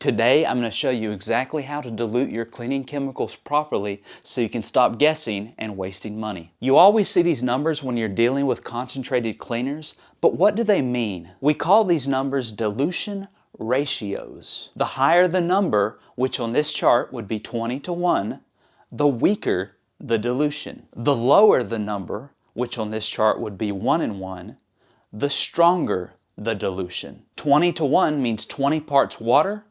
Today I'm going to show you exactly how to dilute your cleaning chemicals properly so you can stop guessing and wasting money. You always see these numbers when you're dealing with concentrated cleaners, but what do they mean? We call these numbers dilution ratios. The higher the number, which on this chart would be 20:1, the weaker the dilution. The lower the number, which on this chart would be 1:1, the stronger the dilution. 20:1 means 20 parts water,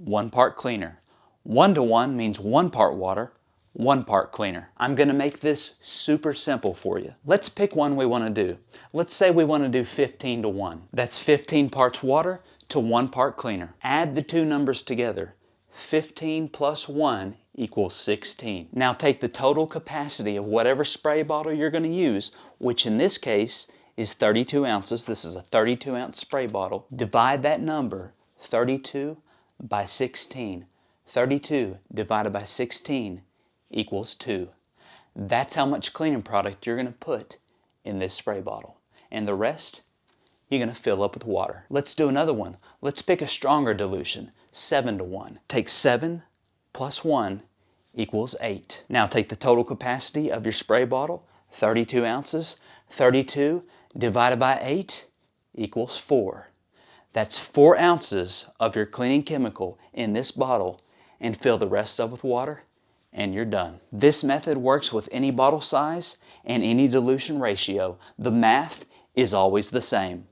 1 part cleaner. 1:1 means 1 part water, 1 part cleaner. I'm going to make this super simple for you. Let's pick one we want to do. Let's say we want to do 15:1. That's 15 parts water to 1 part cleaner. Add the two numbers together. 15 plus 1 equals 16. Now take the total capacity of whatever spray bottle you're going to use, which in this case is 32 ounces. This is a 32-ounce spray bottle. Divide that number, 32 by 16. 32 divided by 16 equals 2. That's how much cleaning product you're going to put in this spray bottle. And the rest, you're going to fill up with water. Let's do another one. Let's pick a stronger dilution, 7:1. Take 7 plus 1 equals 8. Now take the total capacity of your spray bottle, 32 ounces. 32 divided by 8 equals 4. That's 4 ounces of your cleaning chemical in this bottle, and fill the rest up with water and you're done. This method works with any bottle size and any dilution ratio. The math is always the same.